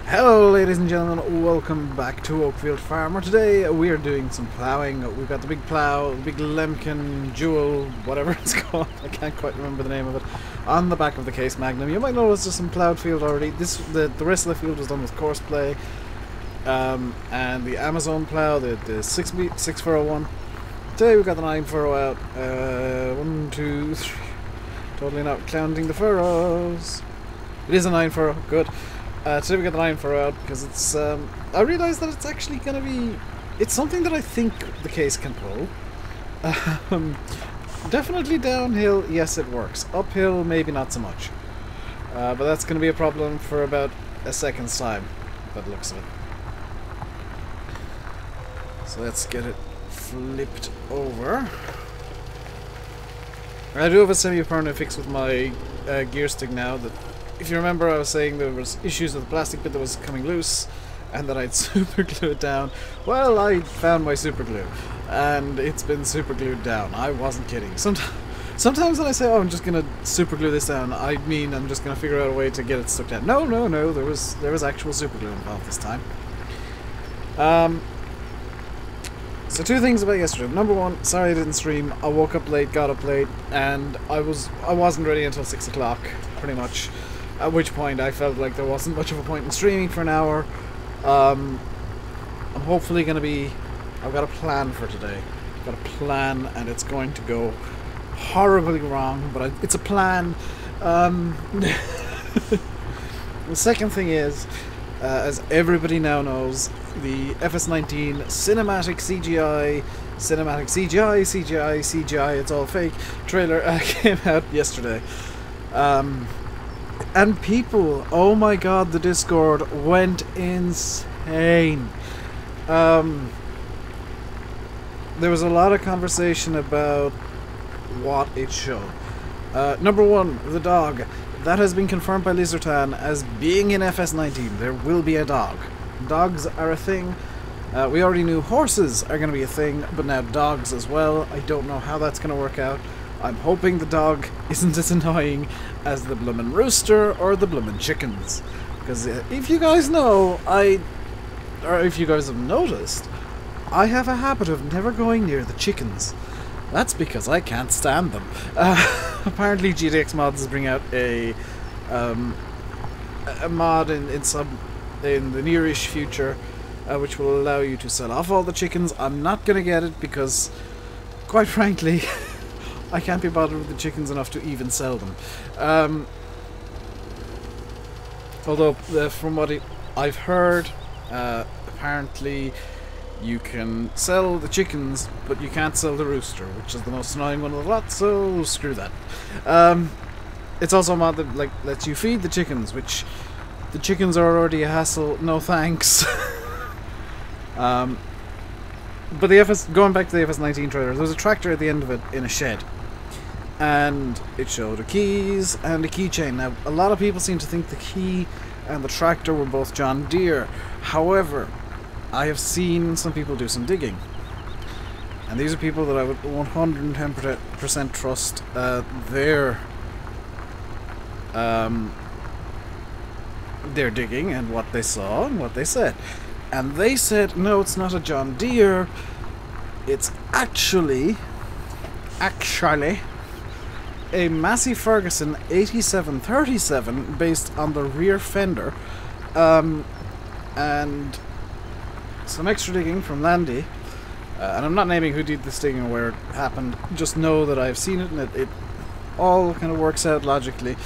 Hello ladies and gentlemen, welcome back to Oakfield Farm, where today we are doing some ploughing. We've got the big plough, the big Lemken Jewel, whatever it's called, I can't quite remember the name of it, on the back of the Case Magnum. You might notice there's some ploughed field already. The rest of the field was done with coarse play, and the Amazon plough, the 6 furrow one. Today we've got the 9 furrow out, 1, 2, 3, totally not counting the furrows. It is a 9 furrow, good. Today we got the 9 furrow out because it's, I realised that it's actually going to be, it's something that I think the Case can pull. Definitely downhill, yes it works. Uphill, maybe not so much. But that's going to be a problem for about a second's time, by the looks of it. So let's get it flipped over. I do have a semi-permanent fix with my gear stick now. That, if you remember, I was saying there was issues with the plastic bit that was coming loose and that I'd super glue it down. Well, I found my super glue and it's been super glued down. I wasn't kidding. Sometimes when I say, oh, I'm just gonna super glue this down, I mean I'm just gonna figure out a way to get it stuck down. No, there was actual super glue involved this time. So two things about yesterday. Number one, sorry I didn't stream. I woke up late, got up late, and I wasn't ready until 6 o'clock, pretty much. At which point I felt like there wasn't much of a point in streaming for an hour. I'm hopefully going to be... I've got a plan for today. I've got a plan, and it's going to go horribly wrong, but it's a plan. The second thing is, as everybody now knows, the FS19 cinematic CGI, it's all fake, trailer came out yesterday. And people, oh my god, the Discord went insane. There was a lot of conversation about what it showed. Number one, the dog. That has been confirmed by Lizartan as being in FS19. There will be a dog. Dogs are a thing. We already knew horses are going to be a thing, but now dogs as well. I don't know how that's going to work out. I'm hoping the dog isn't as annoying as the bloomin' rooster or the bloomin' chickens. Because if you guys know, or if you guys have noticed, I have a habit of never going near the chickens. That's because I can't stand them. Apparently GTX Mods is bringing out a mod in the nearish future, which will allow you to sell off all the chickens. I'm not gonna get it because, quite frankly, I can't be bothered with the chickens enough to even sell them. Although, from what I've heard, apparently you can sell the chickens, but you can't sell the rooster, which is the most annoying one of the lot, so screw that. It's also a mod that lets you feed the chickens, which the chickens are already a hassle, no thanks. But going back to the FS19 trailer, there was a tractor at the end of it in a shed. And it showed a keys and a keychain. Now, a lot of people seem to think the key and the tractor were both John Deere. However, I have seen some people do some digging. And these are people that I would 110% trust their digging and what they saw and what they said. And they said, no, it's not a John Deere. It's actually a Massey Ferguson 8737 based on the rear fender. And some extra digging from Landy. And I'm not naming who did this digging or where it happened. Just know that I've seen it and it all kind of works out logically.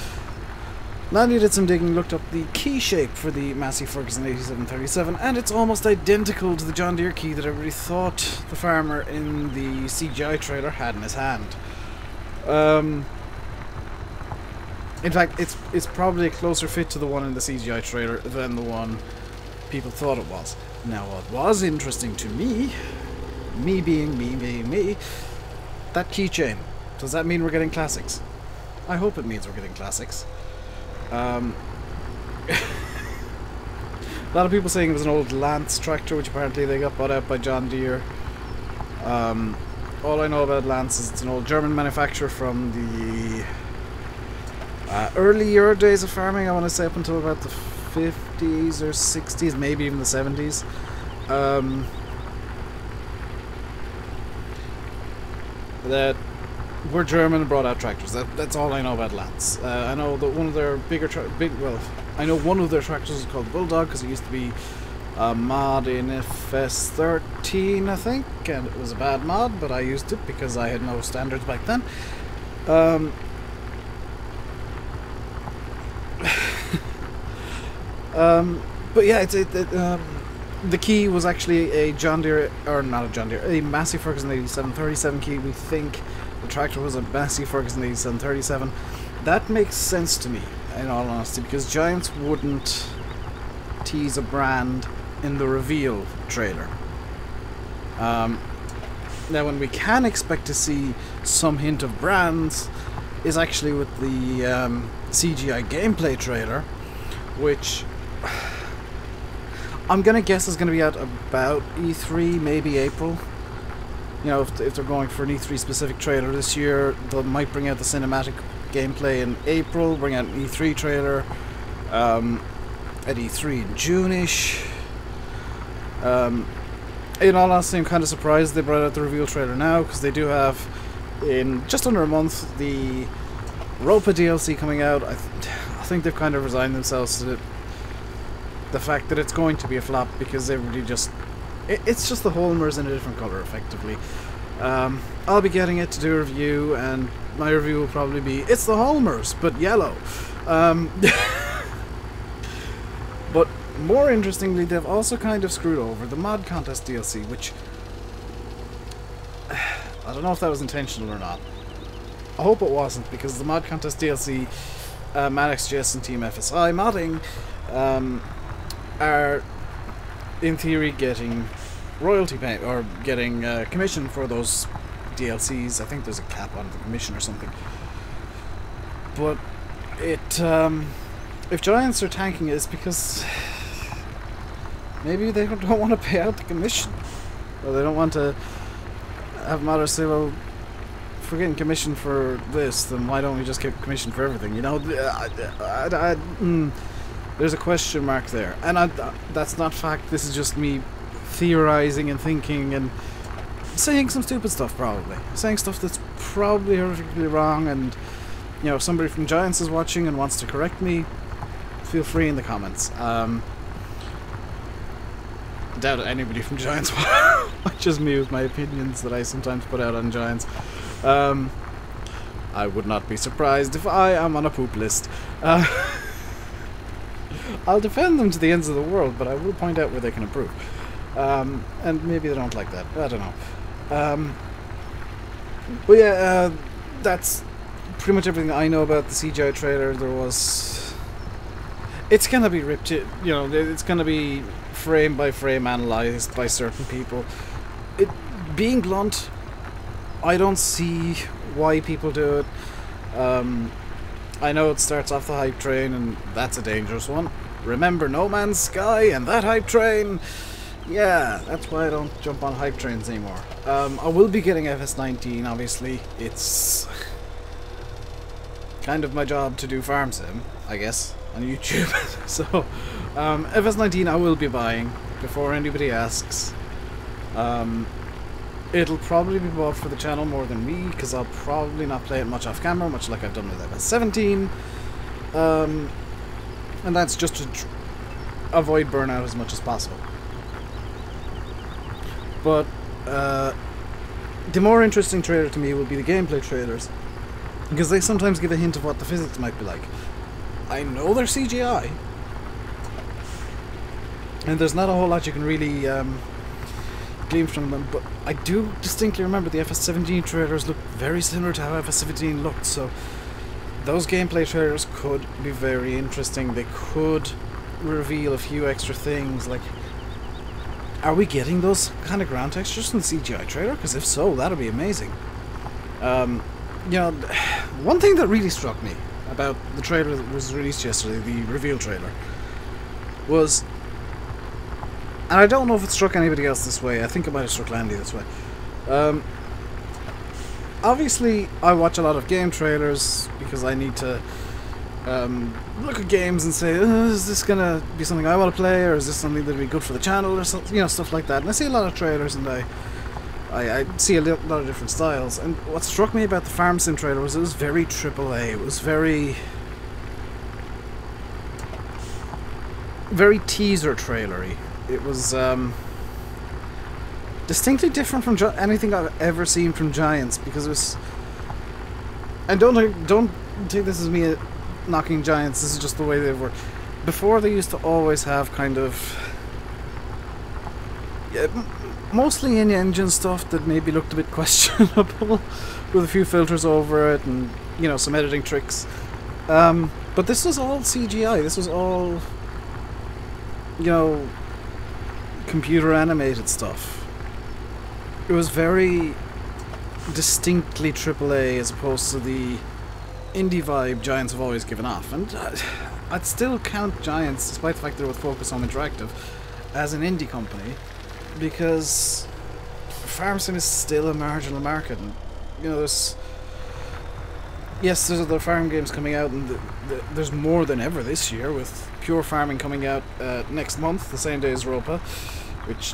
Landy did some digging, looked up the key shape for the Massey Ferguson 8737, and it's almost identical to the John Deere key that everybody thought the farmer in the CGI trailer had in his hand. In fact, it's probably a closer fit to the one in the CGI trailer than the one people thought it was. Now, what was interesting to me being me, that keychain. Does that mean we're getting classics? I hope it means we're getting classics. A lot of people saying it was an old Lance tractor, which apparently they got bought out by John Deere. All I know about Lance is it's an old German manufacturer from the early Euro days of farming, I want to say up until about the 50s or 60s, maybe even the 70s. That were German and brought out tractors. That's all I know about Lance. I know that one of their I know one of their tractors is called the Bulldog because it used to be a mod in FS13, I think, and it was a bad mod, but I used it because I had no standards back then. But yeah, the key was actually a John Deere, or not a John Deere, a Massey Ferguson 8737 key. We think the tractor was a Massey Ferguson 8737. That makes sense to me, in all honesty, because Giants wouldn't tease a brand in the reveal trailer. Now, when we can expect to see some hint of brands is actually with the CGI gameplay trailer, which I'm gonna guess is gonna be out about E3, maybe April. You know, if they're going for an E3 specific trailer this year, they might bring out the cinematic gameplay in April, bring out an E3 trailer at E3 in June-ish. In all honesty, I'm kind of surprised they brought out the reveal trailer now, because they do have, in just under a month, the Ropa DLC coming out. I think they've kind of resigned themselves to the fact that it's going to be a flop, because everybody just... It's just the Holmers in a different colour, effectively. I'll be getting it to do a review, and my review will probably be, it's the Holmers, but yellow. But more interestingly, they've also kind of screwed over the Mod Contest DLC, which... I don't know if that was intentional or not. I hope it wasn't, because the Mod Contest DLC, MadXJS and Team FSI modding, are in theory getting royalty pay, or getting commission for those DLCs. I think there's a cap on the commission or something. But it, if Giants are tanking it, it's because maybe they don't want to pay out the commission, or they don't want to have modders say, well, if we're getting commission for this, then why don't we just get commission for everything? You know, there's a question mark there, and that's not fact. This is just me theorizing and thinking and saying some stupid stuff, probably saying stuff that's probably horrifically wrong. And you know, if somebody from Giants is watching and wants to correct me, feel free in the comments. I doubt anybody from Giants watches me with my opinions that I sometimes put out on Giants. I would not be surprised if I am on a poop list. I'll defend them to the ends of the world, but I will point out where they can improve. And maybe they don't like that. I don't know. But yeah, that's pretty much everything I know about the CGI trailer. It's gonna be ripped, you know, it's gonna be frame by frame analyzed by certain people. Being blunt, I don't see why people do it. I know it starts off the hype train, and that's a dangerous one. Remember No Man's Sky and that hype train? Yeah, that's why I don't jump on hype trains anymore. I will be getting FS19, obviously. It's kind of my job to do farm sim, I guess, on YouTube. So, FS19 I will be buying before anybody asks. It'll probably be bought for the channel more than me, because I'll probably not play it much off camera, much like I've done with FS17. And that's just to avoid burnout as much as possible. But the more interesting trailer to me will be the gameplay trailers, because they sometimes give a hint of what the physics might be like. I know they're CGI, and there's not a whole lot you can really glean from them, but I do distinctly remember the FS17 trailers look very similar to how FS17 looked, so those gameplay trailers could be very interesting. They could reveal a few extra things, like, are we getting those kind of ground textures in the CGI trailer? Because if so, that'll be amazing. You know, one thing that really struck me about the trailer that was released yesterday, the reveal trailer, was, and I don't know if it struck anybody else this way, I think it might have struck Landy this way. Obviously, I watch a lot of game trailers because I need to look at games and say, is this gonna be something I want to play, or is this something that'd be good for the channel, or something, you know, stuff like that. And I see a lot of trailers, and I see a lot of different styles. And what struck me about the Farm Sim trailer was it was very AAA. It was very teaser trailery. It was distinctly different from anything I've ever seen from Giants, because it was. And don't take this as me knocking Giants. This is just the way they were. Before, they used to always have kind of mostly in-engine stuff that maybe looked a bit questionable, with a few filters over it and, you know, some editing tricks. But this was all CGI. This was all, you know, computer animated stuff. It was very distinctly AAA as opposed to the indie vibe Giants have always given off. And I'd still count Giants, despite the fact that it was focused on interactive, as an indie company, because Farm Sim is still a marginal market. And, you know, there's other farm games coming out, and there's more than ever this year, with Pure Farming coming out next month, the same day as Europa, which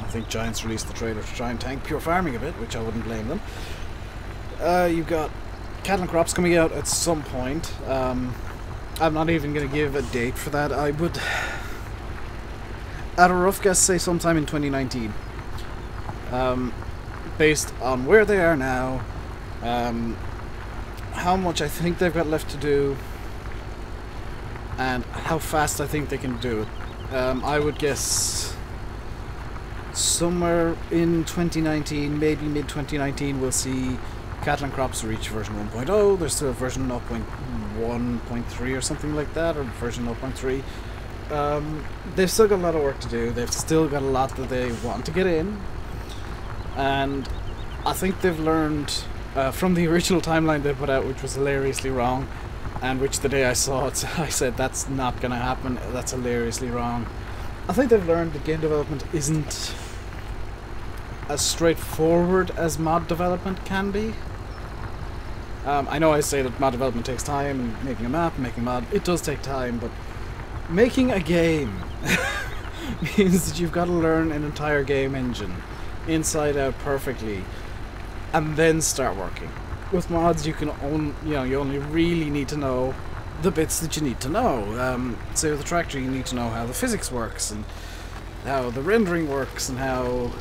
I think Giants released the trailer to try and tank Pure Farming a bit, which I wouldn't blame them. You've got Cattle and Crops coming out at some point. I'm not even going to give a date for that. I would, at a rough guess, say sometime in 2019. Based on where they are now, how much I think they've got left to do, and how fast I think they can do it. I would guess somewhere in 2019, maybe mid-2019, we'll see Cattle and Crops reach version 1.0. There's still version 0.1.3 or something like that, or version 0.3. They've still got a lot of work to do. They've still got a lot that they want to get in. And I think they've learned from the original timeline they put out, which was hilariously wrong, and which the day I saw it, I said, that's not going to happen, that's hilariously wrong. I think they've learned that game development isn't as straightforward as mod development can be. I know I say that mod development takes time, and making a map, making a mod, it does take time, but making a game means that you've got to learn an entire game engine inside out perfectly, and then start working. With mods, you only really need to know the bits that you need to know. Say with the tractor, you need to know how the physics works, and how the rendering works, and how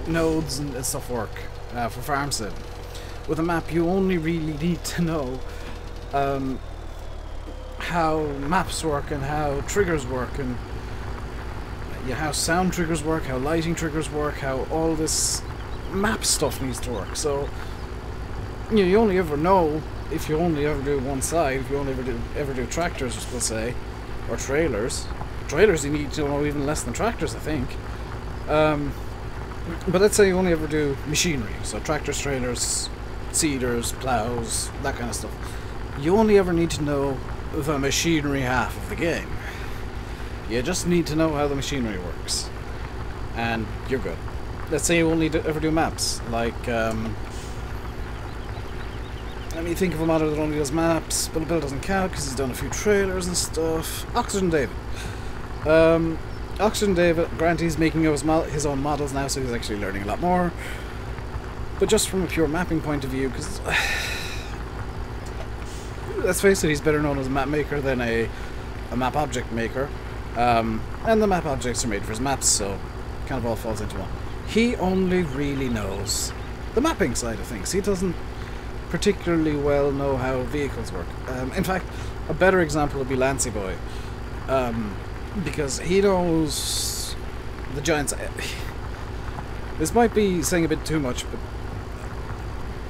nodes and stuff work for Farm Sim. With a map, you only really need to know how maps work, and how triggers work, and how sound triggers work, how lighting triggers work, how all this map stuff needs to work. So you only ever know if you only ever do one side. If you only ever do tractors, we'll say, or trailers. Trailers you need to know even less than tractors, I think. But let's say you only ever do machinery, so tractors, trailers, seeders, ploughs, that kind of stuff. You only ever need to know the machinery half of the game. You just need to know how the machinery works, and you're good. Let's say you only ever do maps, like, let me think of a modder that only does maps, but Bill doesn't count because he's done a few trailers and stuff. Oxygendavid. Oxygendavid, granted, he's making his own models now, so he's actually learning a lot more. But just from a pure mapping point of view, because let's face it, he's better known as a map maker than a map object maker. And the map objects are made for his maps, so it kind of all falls into one. He only really knows the mapping side of things. He doesn't particularly well know how vehicles work. In fact, a better example would be Lancey Boy, because he knows the Giants. This might be saying a bit too much, but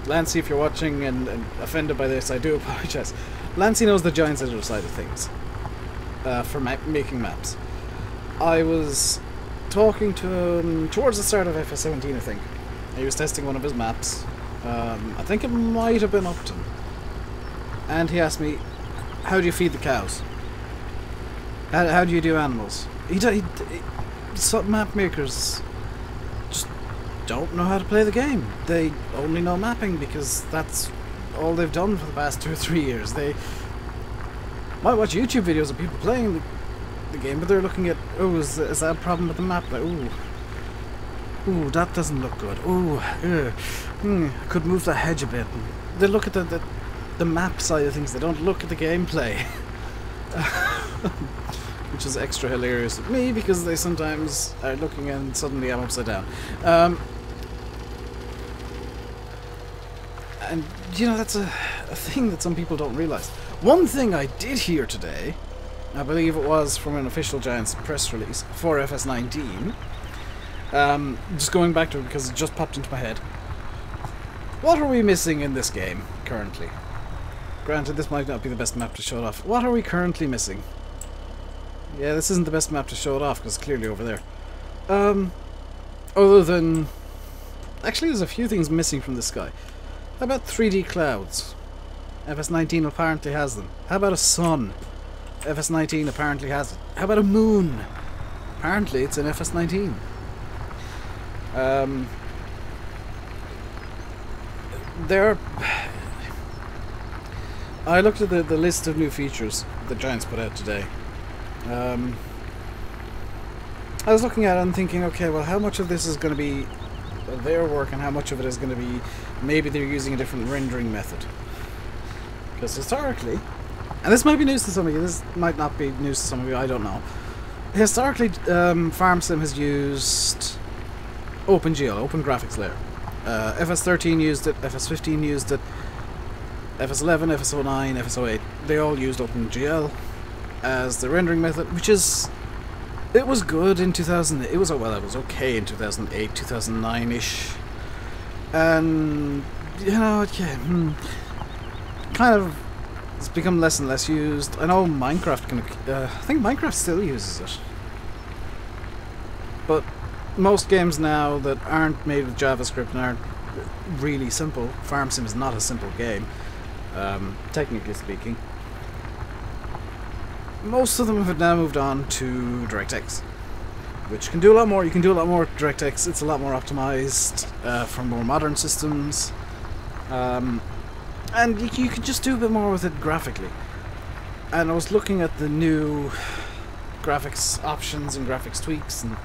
Lancey, if you're watching and offended by this, I do apologize. Lancey knows the Giants' editor side of things for making maps. I was talking to him towards the start of FS17, I think. He was testing one of his maps. I think it might have been Upton. And he asked me, how do you feed the cows? How do you do animals? Some map makers just don't know how to play the game. They only know mapping because that's all they've done for the past 2 or 3 years. might watch YouTube videos of people playing the game, but they're looking at, oh, is that a problem with the map? Like, ooh, that doesn't look good. Ooh, could move the hedge a bit. They look at the map side of things. They don't look at the gameplay, which is extra hilarious with me because they sometimes are looking and suddenly I'm upside down. And you know, that's a thing that some people don't realise. One thing I did hear today, I believe it was from an official Giants press release for FS19. Just going back to it because it just popped into my head. What are we missing in this game currently? Granted, this might not be the best map to show it off. What are we currently missing? Yeah, this isn't the best map to show it off because it's clearly over there. Other than... Actually, there's a few things missing from this guy. How about 3D clouds? FS19 apparently has them. How about a sun? FS19 apparently has it. How about a moon? Apparently it's in FS19. I looked at the list of new features the Giants put out today. I was looking at it and thinking, okay, well, how much of this is going to be their work and how much of it is going to be maybe they're using a different rendering method? Because historically, and this might be news to some of you, this might not be news to some of you, I don't know. Historically, FarmSim has used OpenGL, Open Graphics Layer. FS13 used it, FS15 used it, FS11, FS09, FS08, they all used OpenGL as the rendering method, which is... It was good in 2008, it was okay in 2008, 2009-ish. And, you know, kind of... It's become less and less used. I know Minecraft can... I think Minecraft still uses it. But most games now that aren't made with JavaScript and aren't really simple... FarmSim is not a simple game, technically speaking. Most of them have now moved on to DirectX, which can do a lot more. You can do a lot more with DirectX. It's a lot more optimized for more modern systems. And you can just do a bit more with it graphically. And I was looking at the new graphics options and graphics tweaks and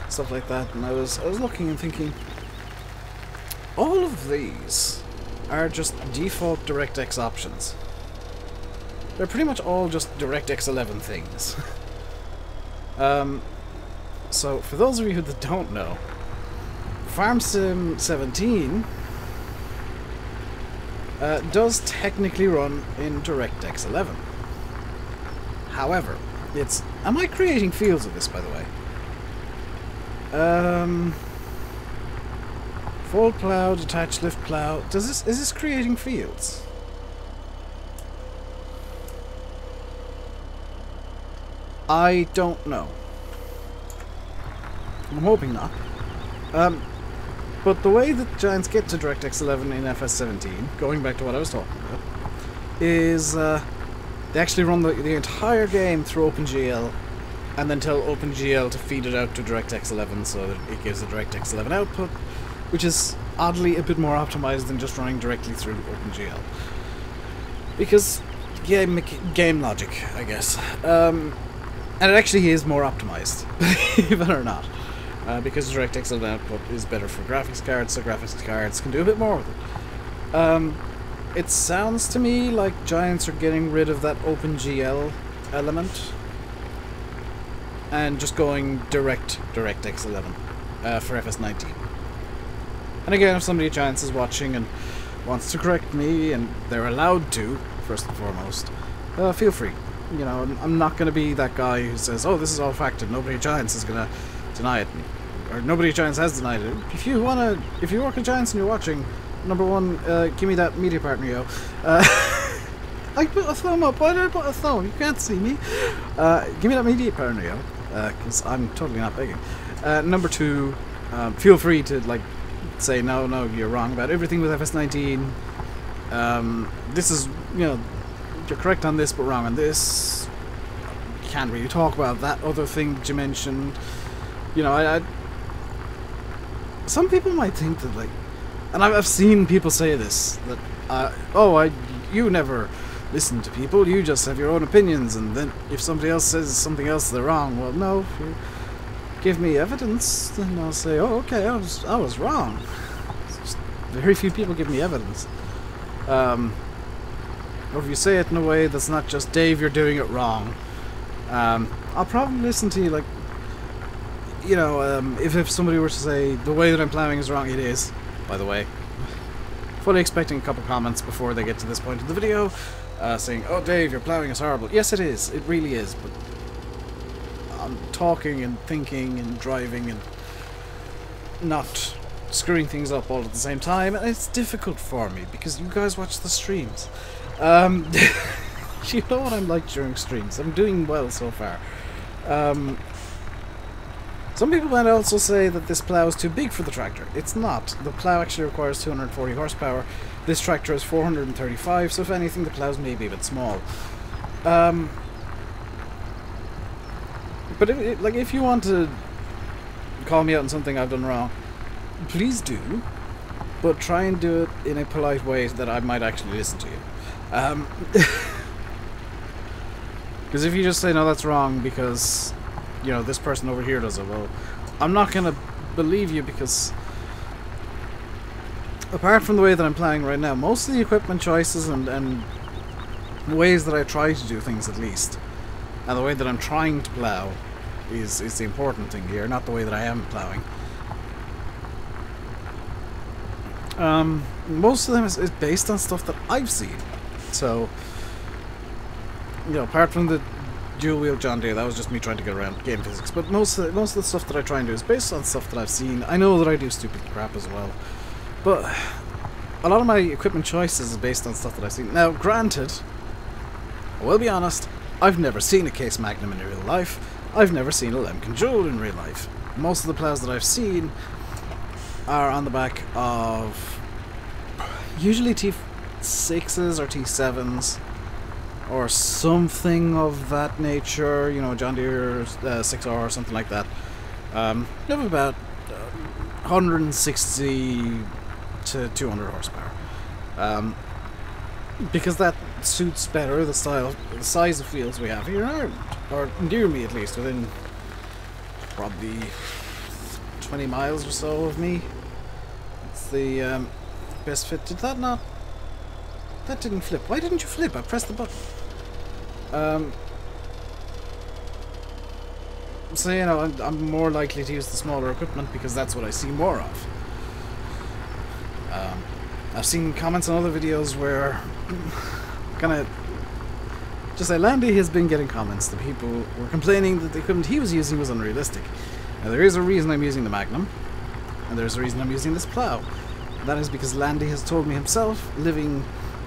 stuff like that, and I was looking and thinking, all of these are just default DirectX options. They're pretty much all just DirectX 11 things. So for those of you that don't know, FarmSim 17 does technically run in DirectX 11. However, it's... Am I creating fields of this, by the way? Fold plough, detach lift plough. Is this creating fields? I don't know. I'm hoping not. But the way that Giants get to DirectX 11 in FS17, going back to what I was talking about, is they actually run the entire game through OpenGL and then tell OpenGL to feed it out to DirectX 11 so that it gives the DirectX 11 output, which is oddly a bit more optimized than just running directly through OpenGL. Because game logic, I guess. And it actually is more optimized, believe it or not. Because DirectX 11 output is better for graphics cards, so graphics cards can do a bit more with it. It sounds to me like Giants are getting rid of that OpenGL element and just going DirectX 11 for FS19. And again, if somebody at Giants is watching and wants to correct me, and they're allowed to, first and foremost, feel free. You know, I'm not going to be that guy who says, oh, this is all fact and nobody at Giants is going to deny it. Or nobody at Giants has denied it. If you work at Giants and you're watching, number one, give me that media partner, yo. I put a thumb up. Why did I put a thumb? You can't see me. Give me that media partner, yo. Because I'm totally not begging. Number two, feel free to, like, say, no, you're wrong about everything with FS19. This is, you know, you're correct on this, but wrong on this. You can't really talk about that other thing that you mentioned. You know, some people might think that, like, and I've seen people say this, that, you never listen to people. You just have your own opinions, and then if somebody else says something else, they're wrong. Well, no, if you give me evidence, then I'll say, oh, okay, I was wrong. It's just very few people give me evidence. Or if you say it in a way that's not just, Dave, you're doing it wrong, I'll probably listen to you. Like, you know, if somebody were to say, the way that I'm ploughing is wrong, it is, by the way. Fully expecting a couple comments before they get to this point in the video, saying, oh, Dave, your ploughing is horrible. Yes, it is. It really is. But I'm talking and thinking and driving and not screwing things up all at the same time, and it's difficult for me because you guys watch the streams. You know what I'm like during streams. I'm doing well so far. Some people might also say that this plough is too big for the tractor. It's not. The plough actually requires 240 horsepower. This tractor is 435, so if anything, the ploughs may be a bit small. But if you want to call me out on something I've done wrong, please do, but try and do it in a polite way that I might actually listen to you. Because if you just say, no, that's wrong because, you know, this person over here does it, well, I'm not going to believe you, because apart from the way that I'm ploughing right now, most of the equipment choices and ways that I try to do things, at least, and the way that I'm trying to plough is the important thing here, not the way that I am ploughing. Most of them is based on stuff that I've seen. So, you know, apart from the dual wheel John Deere, that was just me trying to get around game physics. But most of the stuff that I try and do is based on stuff that I've seen. I know that I do stupid crap as well, but a lot of my equipment choices is based on stuff that I've seen. Now, granted, I will be honest, I've never seen a Case Magnum in real life. I've never seen a Lemken Joule in real life. Most of the ploughs that I've seen are on the back of usually T6s or T7s or something of that nature, you know, John Deere 6R or something like that. Of about 160 to 200 horsepower. Because that suits better the size of fields we have here in Ireland, or near me at least, within probably 20 miles or so of me. It's the best fit. Did that not? That didn't flip. Why didn't you flip? I pressed the button. So, you know, I'm more likely to use the smaller equipment because that's what I see more of. I've seen comments on other videos where kind of just say Landy has been getting comments that people were complaining that the equipment he was using was unrealistic. Now, there is a reason I'm using the Magnum, and there's a reason I'm using this plough. That is because Landy has told me himself, living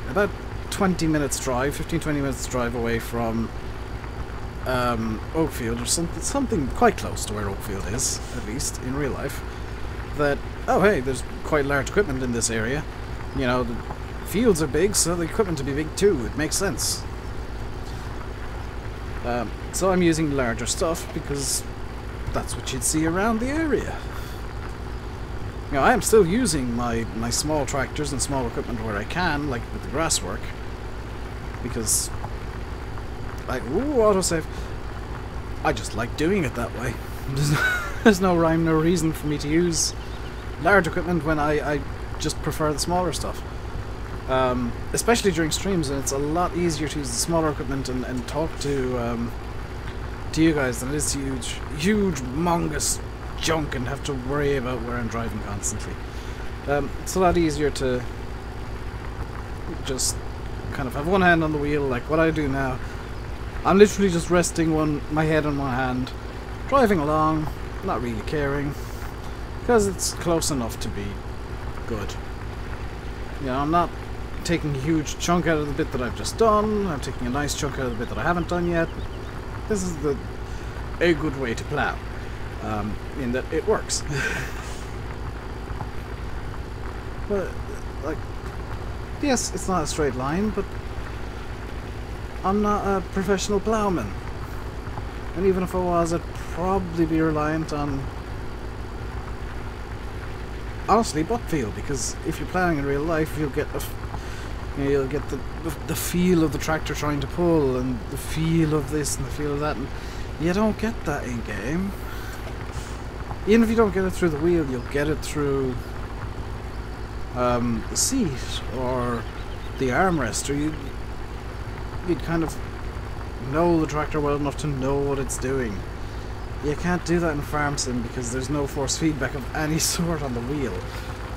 about 20 minutes drive, 15-20 minutes drive away from Oakfield, or something quite close to where Oakfield is, at least in real life, that, oh hey, there's quite large equipment in this area. You know, the fields are big, so the equipment to be big too. It makes sense. So I'm using larger stuff because that's what you'd see around the area. You know, I am still using my small tractors and small equipment where I can, like with the grass work, because, like, ooh, autosave. I just like doing it that way. There's no rhyme, no reason for me to use large equipment when I just prefer the smaller stuff. Especially during streams, and it's a lot easier to use the smaller equipment and talk to you guys than it is to huge, humongous junk and have to worry about where I'm driving constantly. It's a lot easier to just kind of have one hand on the wheel, like what I do now. I'm literally just resting my head on one hand, driving along, not really caring, because it's close enough to be good. You know, I'm not taking a huge chunk out of the bit that I've just done. I'm taking a nice chunk out of the bit that I haven't done yet. This is a good way to plough, in that it works. But, like, yes, it's not a straight line, but I'm not a professional ploughman. And even if I was, I'd probably be reliant on, honestly, butt feel, because if you're ploughing in real life, you'll get You know, you'll get the feel of the tractor trying to pull, and the feel of this and the feel of that, and you don't get that in game. Even if you don't get it through the wheel, you'll get it through the seat or the armrest, or you'd kind of know the tractor well enough to know what it's doing. You can't do that in Farm Sim because there's no force feedback of any sort on the wheel.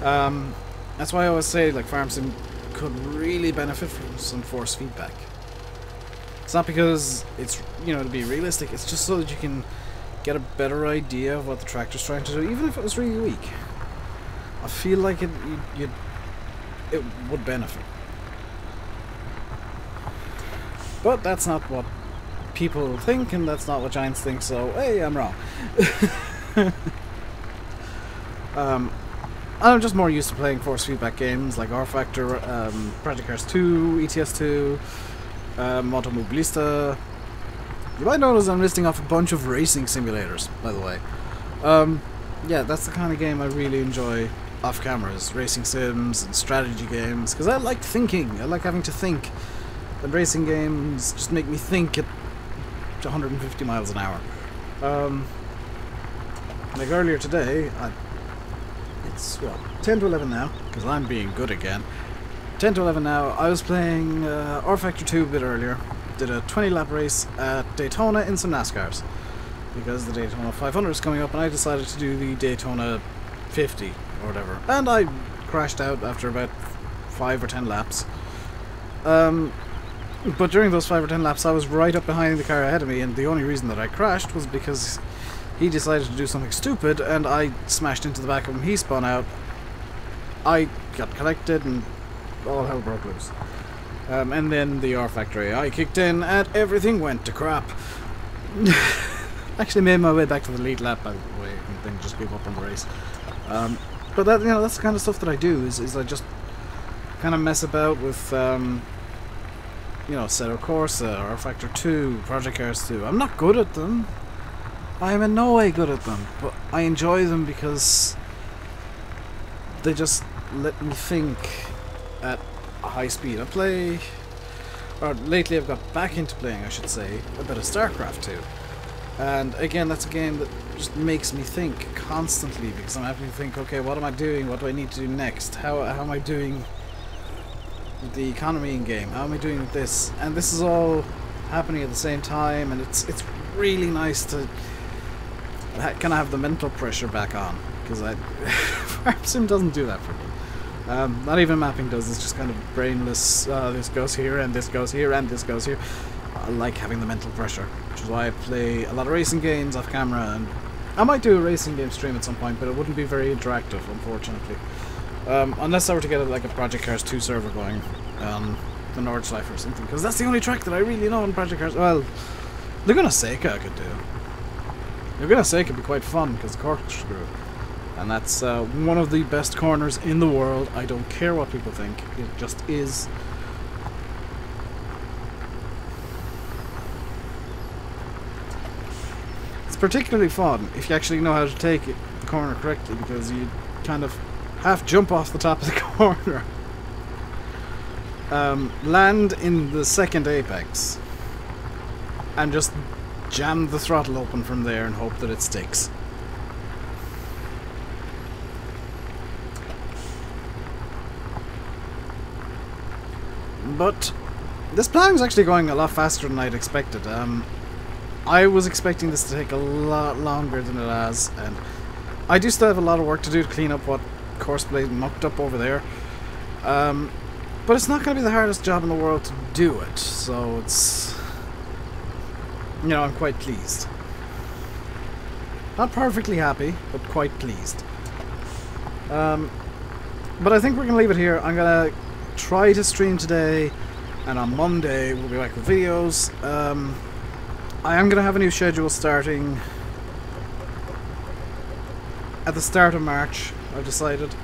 That's why I always say, like, Farm Sim could really benefit from some force feedback. It's not because it's, you know, to be realistic, it's just so that you can get a better idea of what the tractor's trying to do, even if it was really weak. I feel like it would benefit. But that's not what people think, and that's not what Giants think, so hey, I'm wrong. I'm just more used to playing force feedback games like R Factor, Project Cars 2, ETS2, Automobilista. You might notice I'm listing off a bunch of racing simulators, by the way. Yeah, that's the kind of game I really enjoy off cameras, racing sims and strategy games, because I like thinking, I like having to think. And racing games just make me think at 150 miles an hour. Like earlier today, it's, well, 10 to 11 now, because I'm being good again. 10 to 11 now, I was playing R Factor 2 a bit earlier. Did a 20-lap race at Daytona in some NASCARs, because the Daytona 500 is coming up, and I decided to do the Daytona 50 or whatever. And I crashed out after about 5 or 10 laps. But during those 5 or 10 laps, I was right up behind the car ahead of me, and the only reason that I crashed was because he decided to do something stupid, and I smashed into the back of him. He spun out. I got collected, and all hell broke loose. And then the R Factor AI kicked in, and everything went to crap. Actually made my way back to the lead lap, by the way, and then just gave up on the race. But that, you know, that's the kind of stuff that I do. Is I just kind of mess about with. You know, Assetto Corsa, R Factor 2, Project Cars 2. I'm not good at them. I am in no way good at them, but I enjoy them because they just let me think at a high speed. I play, or lately I've got back into playing, I should say, a bit of StarCraft 2. And again, that's a game that just makes me think constantly, because I'm having to think, okay, what am I doing? What do I need to do next? How am I doing the economy in game? How am I doing with this? And this is all happening at the same time, and it's really nice to kind of have the mental pressure back on, because Farm Sim doesn't do that for me. Not even mapping does. It's just kind of brainless. This goes here, and this goes here, and this goes here. I like having the mental pressure, which is why I play a lot of racing games off camera, and I might do a racing game stream at some point, but it wouldn't be very interactive, unfortunately. Unless I were to get like a Project Cars 2 server going on the Nordschleife or something, because that's the only track that I really know in Project Cars. Well, Laguna Seca I could do. Laguna Seca would be quite fun because the corkscrew, and that's one of the best corners in the world. I don't care what people think, it just is. It's particularly fun if you actually know how to take the corner correctly, because you kind of half jump off the top of the corner. Land in the second apex and just jam the throttle open from there and hope that it sticks. But this plowing is actually going a lot faster than I'd expected. I was expecting this to take a lot longer than it has, and I do still have a lot of work to do to clean up what Courseplay mucked up over there. But it's not going to be the hardest job in the world to do it, so it's, you know, I'm quite pleased. Not perfectly happy, but quite pleased. But I think we're going to leave it here. I'm going to try to stream today, and on Monday we'll be back with videos. I am going to have a new schedule starting at the start of March, I've decided.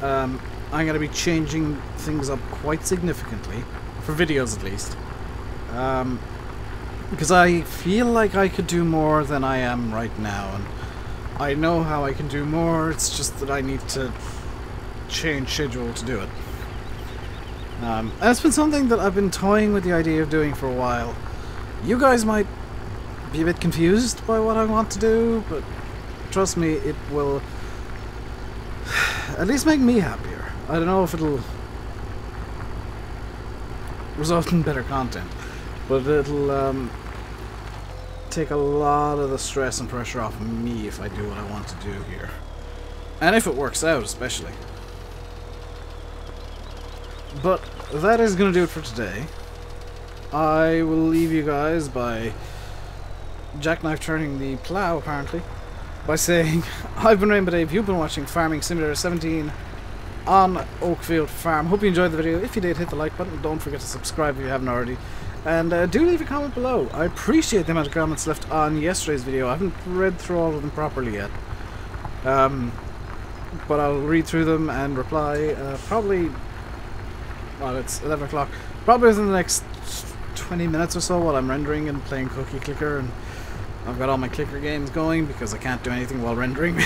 I'm going to be changing things up quite significantly, for videos at least. Because I feel like I could do more than I am right now, and I know how I can do more, it's just that I need to change schedule to do it. And it's been something that I've been toying with the idea of doing for a while. You guys might be a bit confused by what I want to do, but trust me, it will at least make me happier. I don't know if it'll result in better content, but it'll take a lot of the stress and pressure off me if I do what I want to do here. And if it works out, especially. But that is going to do it for today. I will leave you guys by jackknife turning the plough, apparently, by saying, I've been RainbowDave, you've been watching Farming Simulator 17 on Oakfield Farm. Hope you enjoyed the video. If you did, hit the like button. Don't forget to subscribe if you haven't already. And do leave a comment below. I appreciate the amount of comments left on yesterday's video. I haven't read through all of them properly yet. But I'll read through them and reply probably, well, it's 11 o'clock. Probably within the next 20 minutes or so while I'm rendering and playing Cookie Clicker, and I've got all my clicker games going because I can't do anything while rendering.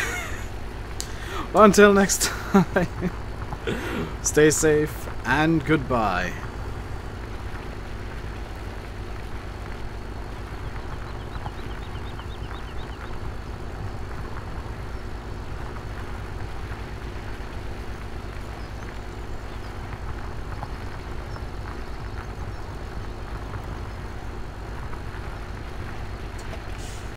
Until next time, stay safe and goodbye.